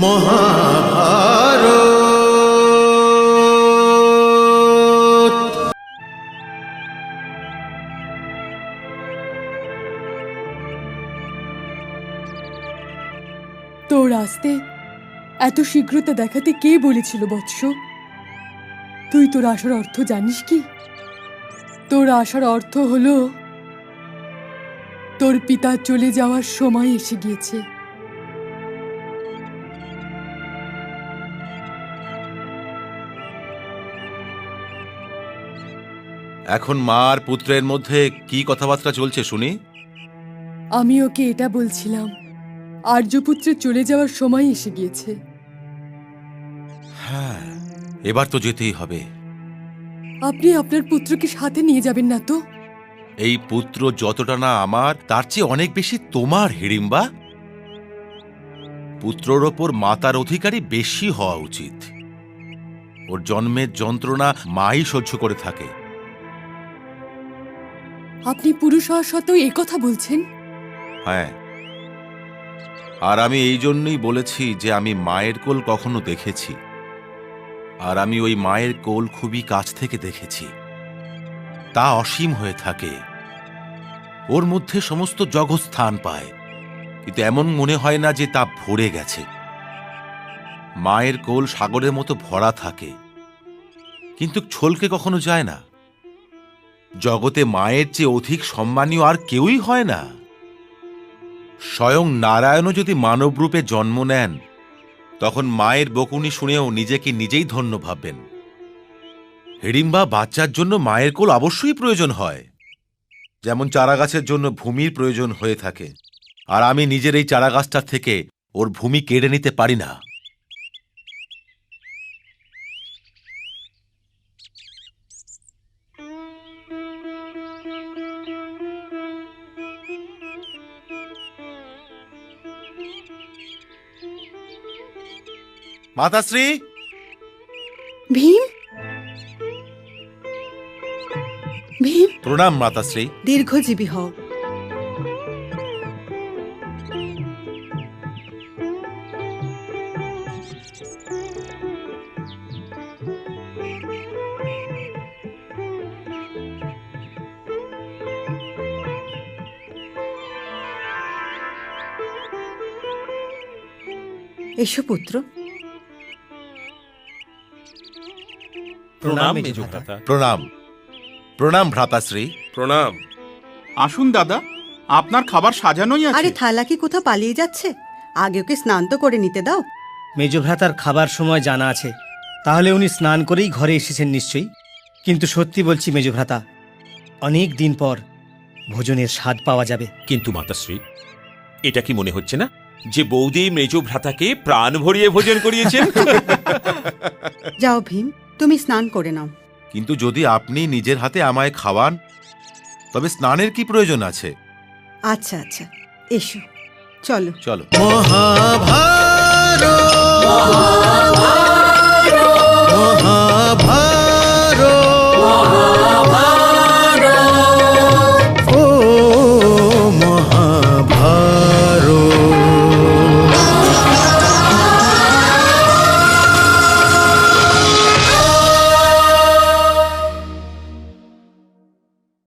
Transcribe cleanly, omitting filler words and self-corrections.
মহাভারত। তোর আসতে এত শীঘ্রতা দেখাতে কে বলেছিল বৎস? তুই তোর আসার অর্থ জানিস কি? তোর আসার অর্থ হলো তোর পিতা চলে যাওয়ার সময় এসে গিয়েছে। এখন মা আর পুত্রের মধ্যে কি কথাবার্তা চলছে শুনি? আমি ওকে এটা বলছিলাম, আর্যপুত্রের চলে যাওয়ার সময় এসে গিয়েছে। হ্যাঁ, এবার তো যেতেই হবে। আপনি আপনার পুত্রকে সাথে নিয়ে যাবেন না তো? এই পুত্র যতটা না আমার, তার চেয়ে অনেক বেশি তোমার, হিড়িম্বা। পুত্রর ওপর মাতার অধিকারী বেশি হওয়া উচিত। ওর জন্মের যন্ত্রণা মাই সহ্য করে থাকে। আপনি পুরুষ হওয়া সত্ত্বেও এ কথা বলছেন? হ্যাঁ, আর আমি এই জন্যই বলেছি যে আমি মায়ের কোল কখনো দেখেছি, আর আমি ওই মায়ের কোল খুবই কাছ থেকে দেখেছি। তা অসীম হয়ে থাকে, ওর মধ্যে সমস্ত জগৎ স্থান পায়, কিন্তু এমন মনে হয় না যে তা ভরে গেছে। মায়ের কোল সাগরের মতো ভরা থাকে, কিন্তু ছলকে কখনো যায় না। জগতে মায়ের চেয়ে অধিক সম্মানীয় আর কেউই হয় না। স্বয়ং নারায়ণও যদি মানবরূপে জন্ম নেন, তখন মায়ের বকুনি শুনেও নিজেকে নিজেই ধন্য ভাববেন। হিড়িম্বা, বাচ্চার জন্য মায়ের কোল অবশ্যই প্রয়োজন হয়, যেমন চারাগাছের জন্য ভূমির প্রয়োজন হয়ে থাকে। আর আমি নিজের এই চারাগাছটার থেকে ওর ভূমি কেড়ে নিতে পারি না। মাতাশ্রী! ভীম, ভীম, প্রণাম মাতাশ্রী। দীর্ঘজীবী হও। এসো পুত্র। প্রণাম মেজভ্রাতা। প্রণাম প্রণাম ভ্রাতাশ্রী। প্রণাম। আসুন দাদা, আপনার খাবার সাজানোই আছে। আরে থালা কি কোথাও পালিয়ে যাচ্ছে? আগে ওকে স্নান তো করে নিতে দাও। মেজভ্রাতার খাবার সময় জানা আছে, তাহলে উনি স্নান করেই ঘরে এসেছেন নিশ্চয়ই। কিন্তু সত্যি বলছি মেজভ্রাতা, অনেক দিন পর ভোজনের স্বাদ পাওয়া যাবে। কিন্তু মাতাশ্রী, এটা কি মনে হচ্ছে না যে বৌদি মেজভ্রাতাকে প্রাণ ভরিয়ে ভোজন করিয়েছেন? যাও ভীম, তুমি স্নান করে নাও। কিন্তু যদি আপনি নিজের হাতে আমায় খাওয়ান, তবে স্নানের কি প্রয়োজন আছে? আচ্ছা আচ্ছা, এসো, চলো। চলো। মহাভারত।